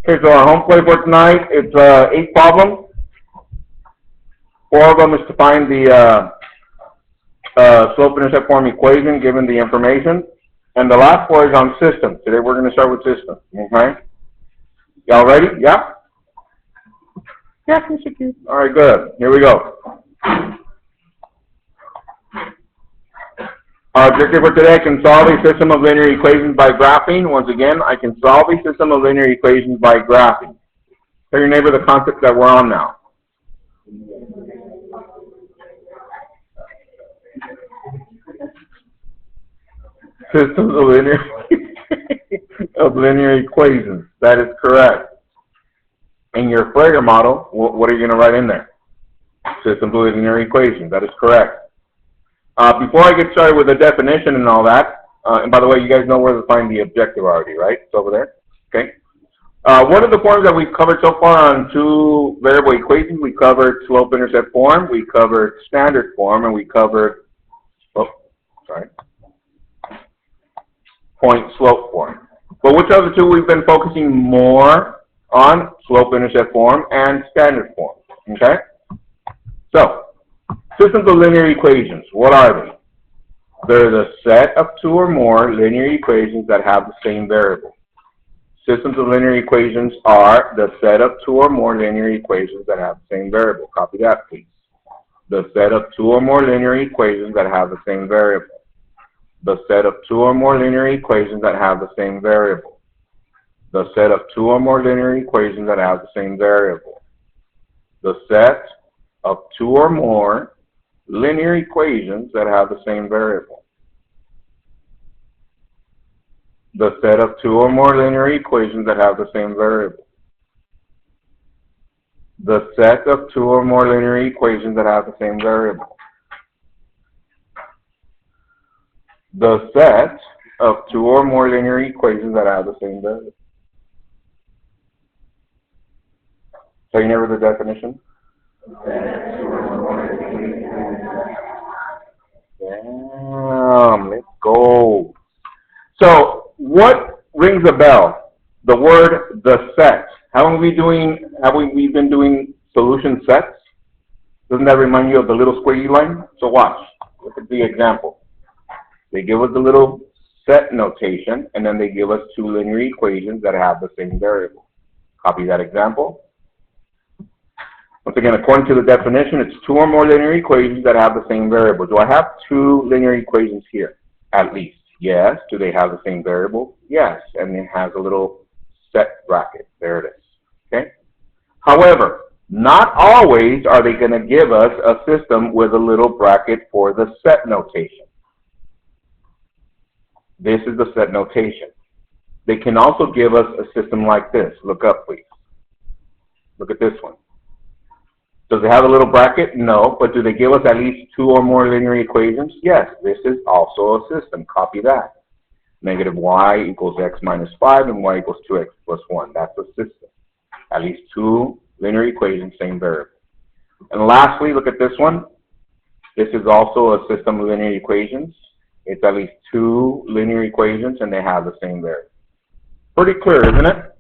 Okay, so our home plate for tonight, it's 8 problems. 4 of them is to find the slope-intercept form equation given the information. And the last 4 is on systems. Today we're going to start with systems. Okay? Y'all ready? Yeah? Yes, Mr. Q. All right, good. Here we go. Our objective for today, I can solve a system of linear equations by graphing. Once again, I can solve a system of linear equations by graphing. Tell your neighbor the concept that we're on now. Systems of linear equations. That is correct. In your Frege model, what are you going to write in there? Systems of linear equations. That is correct. Before I get started with the definition and all that, and by the way, you guys know where to find the objective already, right? It's over there. Okay. What are the forms that we've covered so far on 2 variable equations? We covered slope-intercept form, we covered standard form, and we covered, point-slope form. But which other 2 we've been focusing more on? Slope-intercept form and standard form. Okay? So, systems of linear equations, what are they? They're the set of 2 or more linear equations that have the same variable. Systems of linear equations are the set of 2 or more linear equations that have the same variable. Copy that, please. The set of 2 or more linear equations that have the same variable. The set of 2 or more linear equations that have the same variable. The set of 2 or more linear equations that have the same variable. The set of 2 or more linear equations that have the same variable. The set of 2 or more linear equations that have the same variable. The set of 2 or more linear equations that have the same variable. The set of 2 or more linear equations that have the same variable. So you never the definition? Damn, let's go. So, what rings a bell? The word the set. Have we been doing solution sets? Doesn't that remind you of the little squiggly line? So watch. Look at the example. They give us the little set notation, and then they give us 2 linear equations that have the same variable. Copy that example. Once again, according to the definition, it's 2 or more linear equations that have the same variable. Do I have 2 linear equations here? At least. Yes. Do they have the same variable? Yes. And it has a little set bracket. There it is. Okay? However, not always are they going to give us a system with a little bracket for the set notation. This is the set notation. They can also give us a system like this. Look up, please. Look at this one. Does it have a little bracket? No. But do they give us at least 2 or more linear equations? Yes. This is also a system. Copy that. Negative y equals x minus 5 and y equals 2x plus 1. That's a system. At least 2 linear equations, same variable. And lastly, look at this one. This is also a system of linear equations. It's at least 2 linear equations and they have the same variable. Pretty clear, isn't it?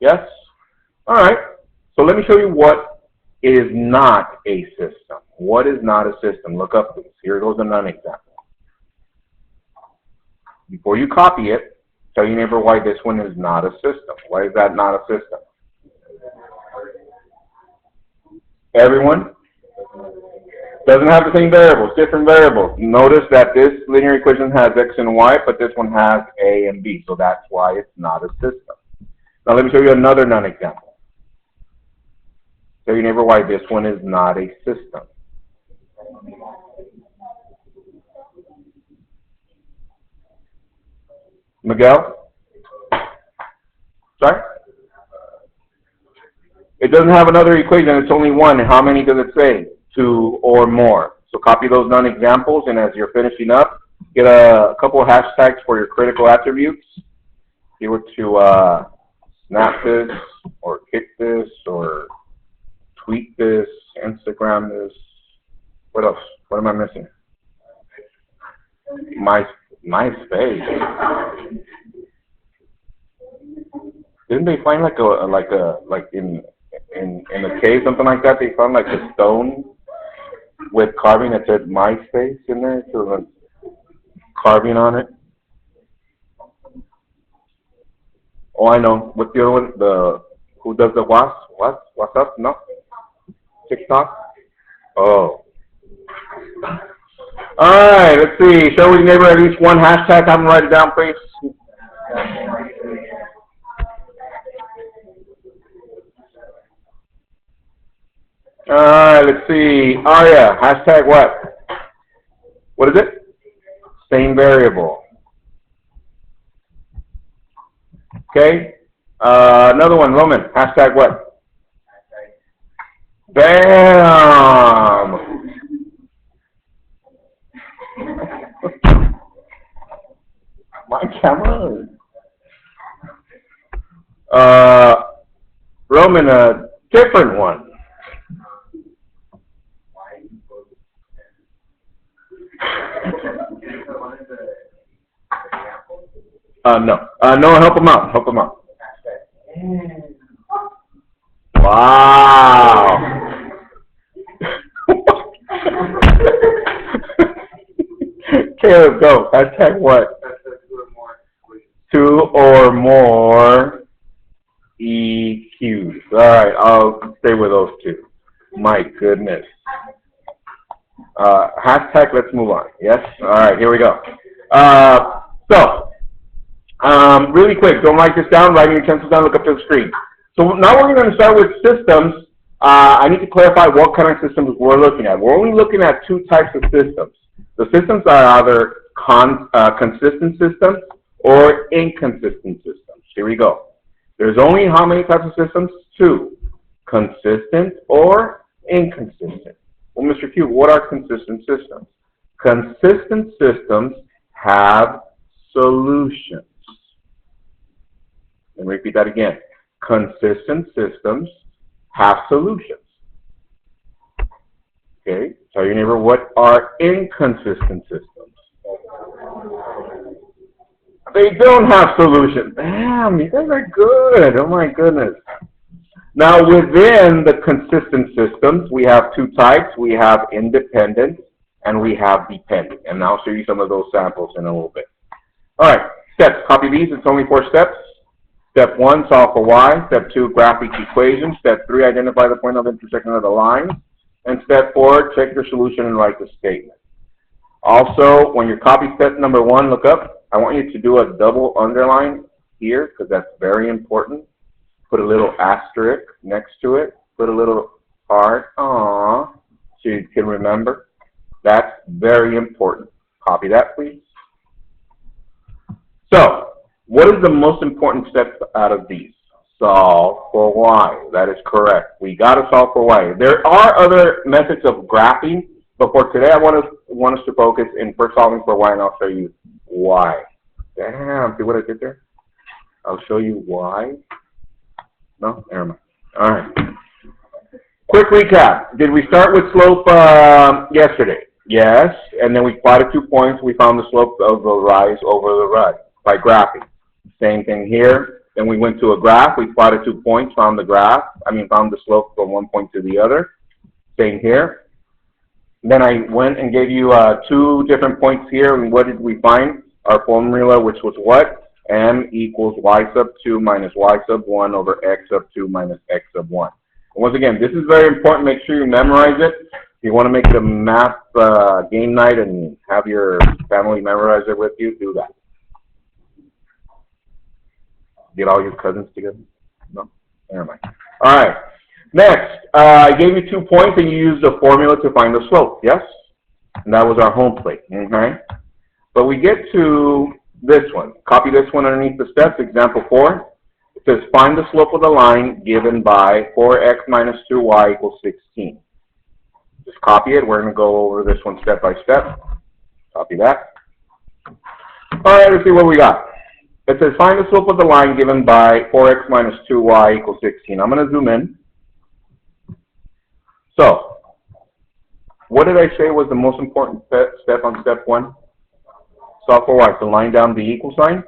Yes? All right. So let me show you what is not a system. What is not a system? Look up, please. Here goes a non-example. Before you copy it, tell your neighbor why this one is not a system. Why is that not a system? Everyone? Doesn't have the same variables, different variables. Notice that this linear equation has x and y, but this one has a and b, so that's why it's not a system. Now let me show you another non-example. Tell your neighbor why this one is not a system. Miguel? Sorry? It doesn't have another equation, it's only one. How many does it say? 2 or more. So copy those non-examples, and as you're finishing up, get a couple of hashtags for your critical attributes. If you were to snap this, or kick this, or tweet this, Instagram this. What else? What am I missing? MySpace. Didn't they find like in a cave, something like that? They found like a stone with carving that said MySpace in there, so like carving on it. Oh, I know. What's the other one? The who does the what's up? No, TikTok. Oh. All right. Let's see. Share with your neighbor at least one hashtag. Have them write it down, please. All right. Let's see. Arya. Hashtag what? What is it? Same variable. Okay. Another one. Roman. Hashtag what? Bam. My camera. Roman, a different one. No. No, help him out. Help him out. Wow. Caleb, go. Hashtag what? Two or more EQs. All right, I'll stay with those two. My goodness. Hashtag, let's move on. Yes? All right, here we go. Really quick, don't write this down. Write your utensils down, look up to the screen. So now we're going to start with systems. I need to clarify what kind of systems we're looking at. We're only looking at two types of systems. The systems are either consistent systems or inconsistent systems. Here we go. There's only how many types of systems? Two. Consistent or inconsistent. Well, Mr. Q, what are consistent systems? Consistent systems have solutions. Let me repeat that again. Consistent systems have solutions. Okay, tell your neighbor, what are inconsistent systems? They don't have solutions. Damn, you guys are good. Oh my goodness. Now within the consistent systems, we have two types. We have independent and we have dependent. And I'll show you some of those samples in a little bit. All right, steps. Copy these. It's only 4 steps. Step 1, solve for y. Step 2, graph each equation. Step 3, identify the point of intersection of the lines. And step 4, check your solution and write the statement. Also, when you copy step number 1, look up. I want you to do a double underline here because that's very important. Put a little asterisk next to it. Put a little heart, aww, so you can remember. That's very important. Copy that, please. So, what is the most important step out of these? Solve for y. That is correct. We got to solve for y. There are other methods of graphing, but for today I want us to focus in first solving for y, and I'll show you why. Damn, see what I did there? I'll show you why. No? Never mind. All right. Quick recap. Did we start with slope yesterday? Yes. And then we plotted 2 points. We found the slope of the rise over the rise by graphing. Same thing here. Then we went to a graph. We plotted 2 points, found the slope from one point to the other. Same here. Then I went and gave you 2 different points here. And what did we find? Our formula, which was what? M equals y sub 2 minus y sub 1 over x sub 2 minus x sub 1. And once again, this is very important. Make sure you memorize it. If you want to make it a math game night and have your family memorize it with you, do that. Get all your cousins together? No? Never mind. All right. Next, I gave you 2 points and you used the formula to find the slope, yes? And that was our home plate, okay? But we get to this one. Copy this one underneath the steps, example 4. It says find the slope of the line given by 4x minus 2y equals 16. Just copy it. We're going to go over this one step by step. Copy that. All right, let's see what we got. It says find the slope of the line given by 4x minus 2y equals 16. I'm going to zoom in. So, what did I say was the most important step on step 1? Solve for y. So line down the equal sign.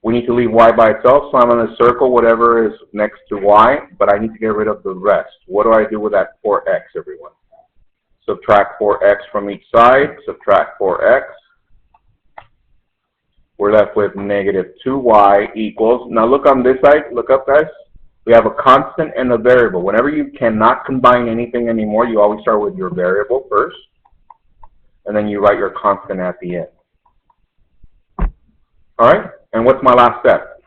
We need to leave y by itself, so I'm going to circle whatever is next to y, but I need to get rid of the rest. What do I do with that 4x, everyone? Subtract 4x from each side, subtract 4x. We're left with negative 2y equals, now look on this side, look up guys. We have a constant and a variable. Whenever you cannot combine anything anymore, you always start with your variable first, and then you write your constant at the end. All right, and what's my last step?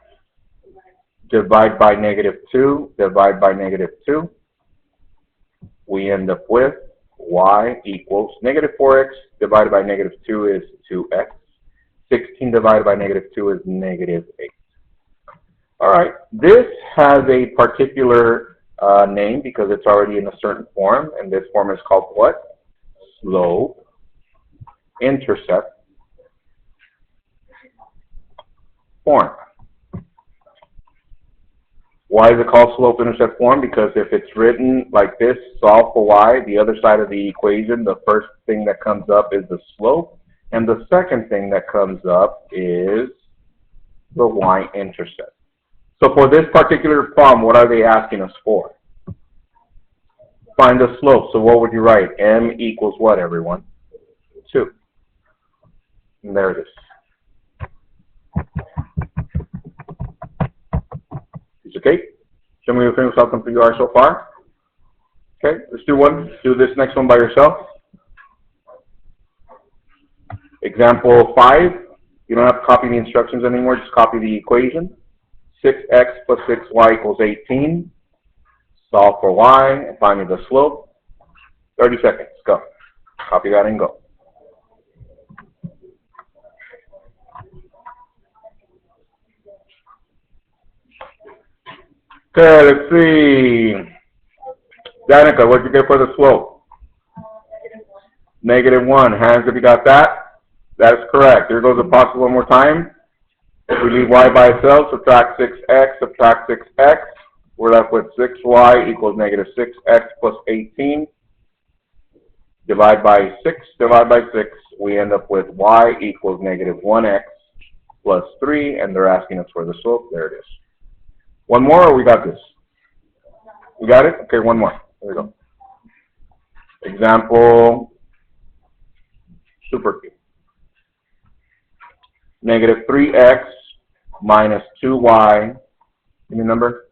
Divide by negative 2, divide by negative 2. We end up with y equals negative 4x divided by negative 2 is 2x. 16 divided by negative 2 is negative 8. All right, this has a particular name because it's already in a certain form, and this form is called what? Slope intercept form. Why is it called slope intercept form? Because if it's written like this, solve for y, the other side of the equation, the first thing that comes up is the slope, and the second thing that comes up is the y-intercept. So for this particular problem, what are they asking us for? Find the slope. So what would you write? M equals what, everyone? 2. And there it is. Piece of cake. Show me your fingers how complete you are so far. Okay, let's do one. Do this next one by yourself. Example 5. You don't have to copy the instructions anymore. Just copy the equation. 6x plus 6y equals 18. Solve for y and find me the slope. 30 seconds. Go. Copy that and go. Okay, let's see. Danica, what'd you get for the slope? Negative 1. Hands if you got that. That is correct. Here goes the possible one more time. If we leave y by itself, subtract 6x, subtract 6x. We're left with 6y equals negative 6x plus 18. Divide by 6, divide by 6. We end up with y equals negative 1x plus 3, and they're asking us for the slope. There it is. One more, or we got this? We got it? Okay, one more. There we go. Example, super cube. Negative 3x minus 2y. Give me a number.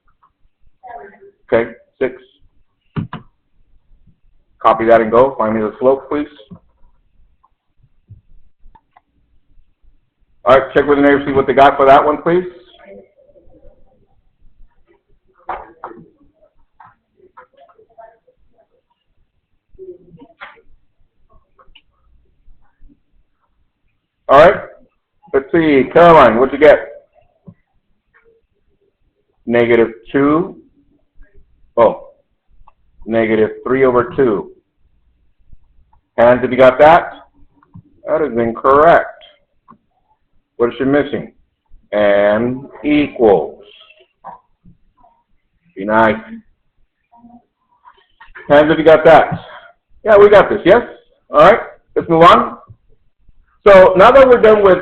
Okay, 6. Copy that and go. Find me the slope, please. All right, check with the neighbor, see what they got for that one, please. All right, let's see. Caroline, what'd you get? Negative 2. Oh, negative 3 over 2. Hands, if you got that? That is incorrect. What is she missing? M equals. Be nice. Hands, if you got that? Yeah, we got this, yes? All right, let's move on. So now that we're done with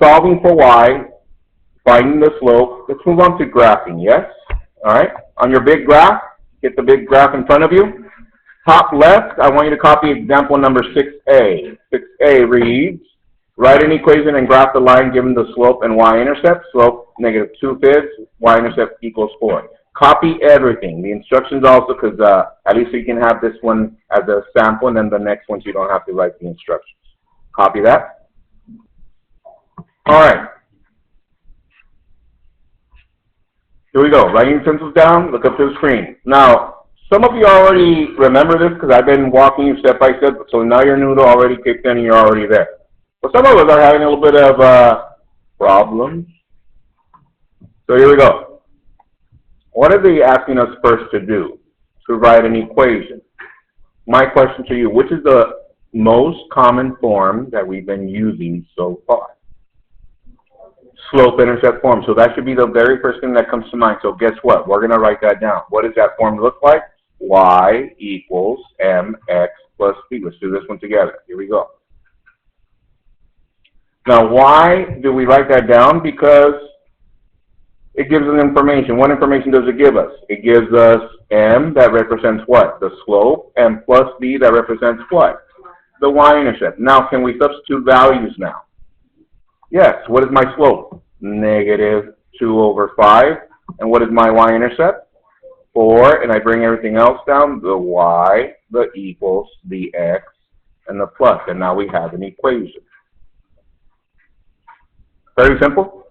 solving for y, finding the slope, let's move on to graphing, yes? All right, on your big graph, get the big graph in front of you. Top left, I want you to copy example number 6a. 6a reads, write an equation and graph the line given the slope and y-intercept. Slope, negative 2/5, y-intercept equals 4. Copy everything, the instructions also, because at least you can have this one as a sample, and then the next one you don't have to write the instructions. Copy that. All right. Here we go. Writing pencils down, look up to the screen. Now, some of you already remember this because I've been walking you step by step, so now your noodle already kicked in and you're already there. But some of us are having a little bit of problems. So here we go. What are they asking us first to do? To write an equation. My question to you, which is the most common form that we've been using so far? Slope-intercept form. So that should be the very first thing that comes to mind. So guess what? We're going to write that down. What does that form look like? Y equals mx plus b. Let's do this one together. Here we go. Now, why do we write that down? Because it gives us information. What information does it give us? It gives us m, that represents what? The slope, and plus b, that represents what? The y-intercept. Now, can we substitute values now? Yes. What is my slope? -2 over 5. And what is my y-intercept? 4. And I bring everything else down. The y, the equals, the x, and the plus. And now we have an equation. Very simple?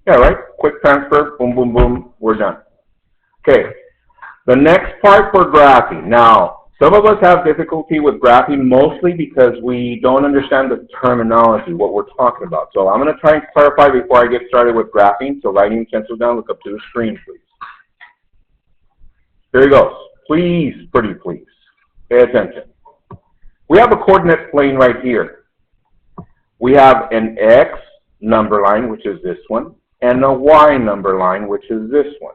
Yeah, right? Quick transfer. Boom, boom, boom. We're done. Okay. The next part for graphing. Now, some of us have difficulty with graphing mostly because we don't understand the terminology, what we're talking about. So I'm going to try and clarify before I get started with graphing. So writing utensils down, look up to the screen, please. Here he goes. Please, pretty please, pay attention. We have a coordinate plane right here. We have an X number line, which is this one, and a Y number line, which is this one.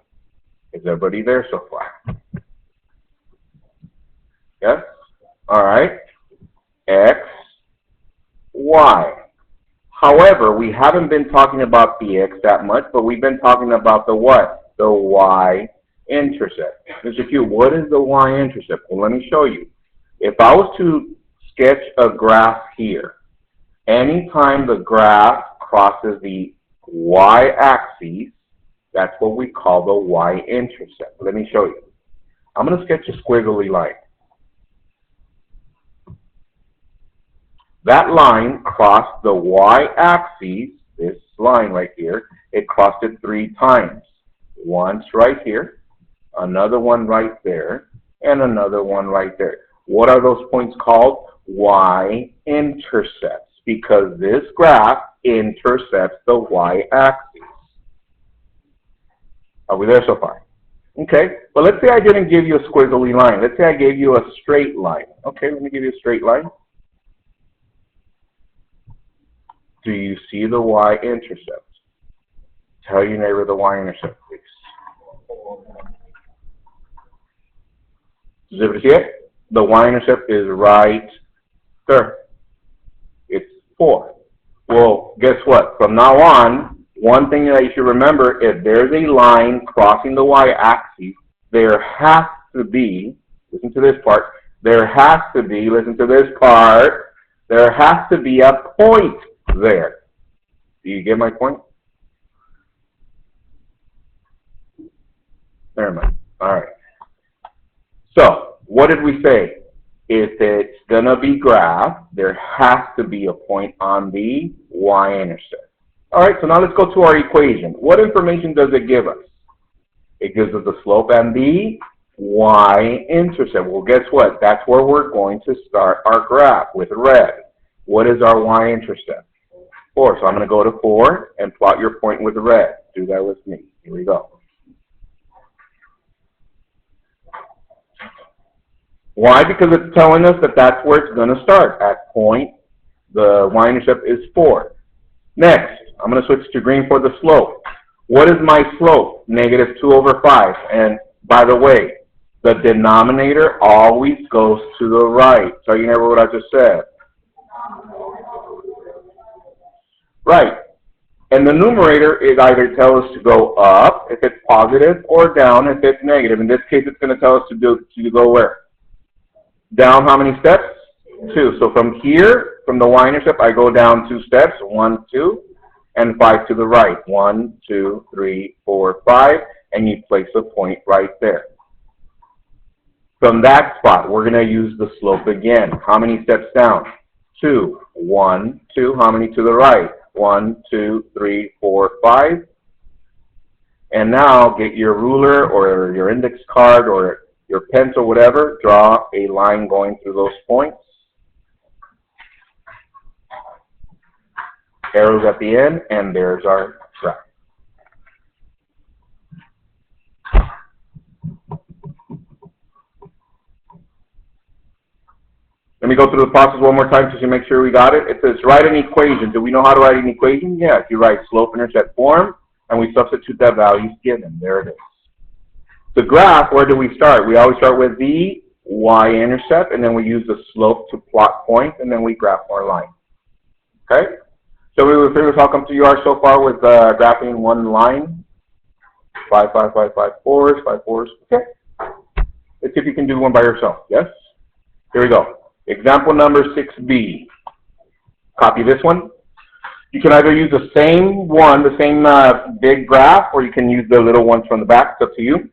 Is everybody there so far? Yes? All right. X, Y. However, we haven't been talking about the X that much, but we've been talking about the what? The Y-intercept. Mr. Q, what is the Y-intercept? Well, let me show you. If I was to sketch a graph here, anytime the graph crosses the Y-axis, that's what we call the Y-intercept. Let me show you. I'm going to sketch a squiggly line. That line crossed the Y-axis, this line right here, it crossed it 3 times. Once right here, another one right there, and another one right there. What are those points called? Y-intercepts, because this graph intercepts the Y-axis. Are we there so far? Okay, but let's say I didn't give you a squiggly line. Let's say I gave you a straight line. Okay, let me give you a straight line. Do you see the Y-intercept? Tell your neighbor the Y-intercept, please. Does everybody see it? The Y-intercept is right there. It's 4. Well, guess what? From now on, one thing that you should remember, if there's a line crossing the Y-axis, there has to be, listen to this part, there has to be, listen to this part, there has to be a point there. Do you get my point? Never mind. All right. So, what did we say? If it's going to be graphed, there has to be a point on the Y-intercept. All right, so now let's go to our equation. What information does it give us? It gives us the slope and the Y-intercept. Well, guess what? That's where we're going to start our graph with red. What is our Y-intercept? 4. So I'm going to go to 4 and plot your point with red. Do that with me. Here we go. Why? Because it's telling us that that's where it's going to start. At point, the Y-intercept is 4. Next, I'm going to switch to green for the slope. What is my slope? -2 over 5. And by the way, the denominator always goes to the right. So you remember what I just said? Right. And the numerator is either tell us to go up if it's positive or down if it's negative. In this case, it's going to tell us to go where? Down how many steps? 2. So from here, from the Y-intercept, I go down 2 steps. 1, 2, and 5 to the right. 1, 2, 3, 4, 5, and you place a point right there. From that spot, we're going to use the slope again. How many steps down? 2. 1, 2. How many to the right? 1, 2, 3, 4, 5. And now get your ruler or your index card or your pencil, whatever, draw a line going through those points. Arrows at the end, and there's our graph. Let me go through the process one more time just to make sure we got it. It says write an equation. Do we know how to write an equation? Yes, you write slope-intercept form, and we substitute that value given. There it is. The graph, where do we start? We always start with the Y-intercept, and then we use the slope to plot points, and then we graph our line. Okay? So we will figure out how comfortable you are so far with graphing one line. 5, 5, 5, 5, 4s, 5, 4s. Okay. Let's see if you can do one by yourself. Yes? Here we go. Example number 6B. Copy this one. You can either use the same one, the same big graph, or you can use the little ones from the back. It's up to you.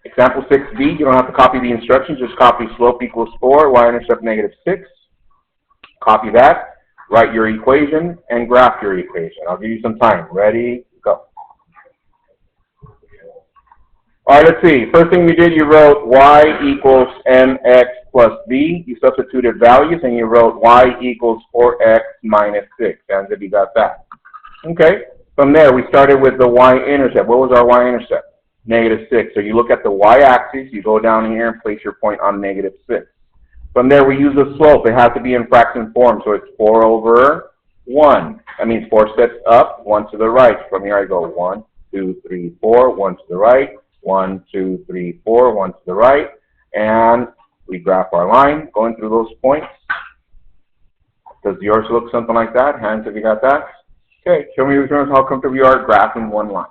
Example 6B, you don't have to copy the instructions. Just copy slope equals 4, y-intercept negative 6. Copy that. Write your equation and graph your equation. I'll give you some time. Ready? Go. All right, let's see. First thing you did, you wrote y equals mx plus b. You substituted values and you wrote y equals 4x minus 6. And if you got that. Okay. From there, we started with the y-intercept. What was our y-intercept? Negative 6. So you look at the y-axis, you go down here and place your point on negative 6. From there, we use the slope. It has to be in fraction form, so it's 4 over 1. That means 4 steps up, 1 to the right. From here, I go 1, 2, 3, 4, 1 to the right, 1, 2, 3, 4, 1 to the right, and we graph our line going through those points. Does yours look something like that? Hands if you got that. Okay, show me how comfortable you are graphing one line.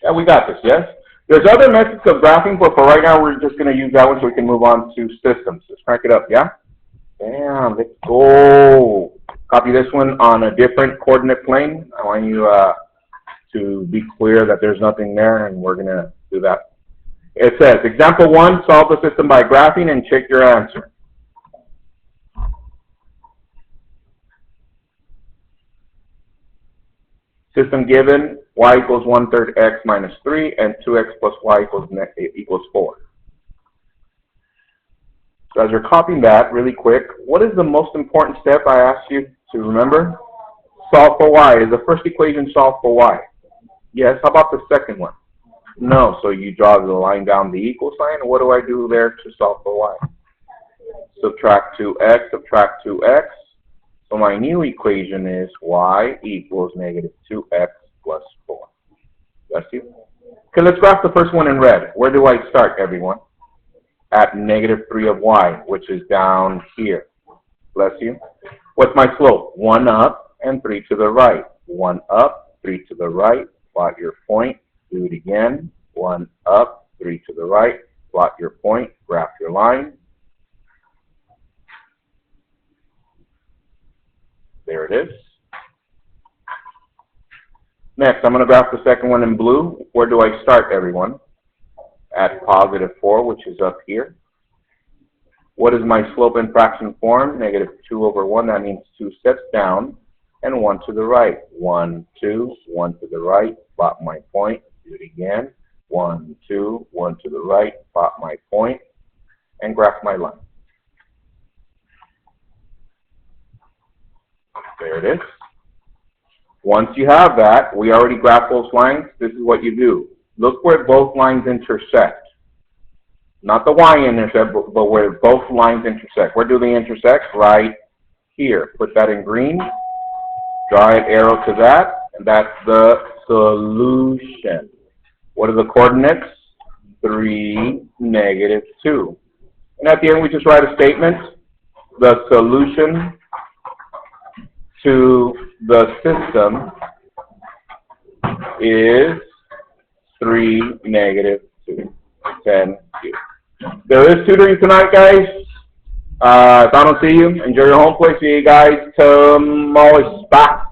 Yeah, we got this, yes? There's other methods of graphing, but for right now, we're just going to use that one so we can move on to systems. Let's crank it up, yeah? Bam, let's go. Copy this one on a different coordinate plane. I want you to be clear that there's nothing there, and we're going to do that. It says, example 1, solve the system by graphing and check your answer. System given, y equals 1/3 x minus 3, and 2x plus y equals 4. So as you're copying that really quick, what is the most important step I asked you to remember? Solve for y. Is the first equation solved for y? Yes. How about the second one? No. So you draw the line down the equal sign. What do I do there to solve for y? Subtract 2x, subtract 2x. So my new equation is y equals negative 2x plus 4. Bless you. Okay, let's graph the first one in red. Where do I start, everyone? At negative 3 of y, which is down here. Bless you. What's my slope? 1 up and 3 to the right. 1 up, 3 to the right. Plot your point. Do it again. 1 up, 3 to the right. Plot your point. Graph your line. There it is. Next, I'm going to graph the second one in blue. Where do I start, everyone? At positive 4, which is up here. What is my slope in fraction form? Negative 2 over 1. That means 2 steps down and 1 to the right. 1, 2, 1 to the right. Plot my point. Do it again. 1, 2, 1 to the right. Plot my point and graph my line. There it is. Once you have that, we already graphed those lines. This is what you do. Look where both lines intersect. Not the y-intercept, but where both lines intersect. Where do they intersect? Right here. Put that in green. Draw an arrow to that, and that's the solution. What are the coordinates? 3, negative 2. And at the end, we just write a statement. The solution to the system is 3, negative 2. Thank you. There is tutoring tonight, guys. If I don't see you, enjoy your home play. See you guys tomorrow. Bye.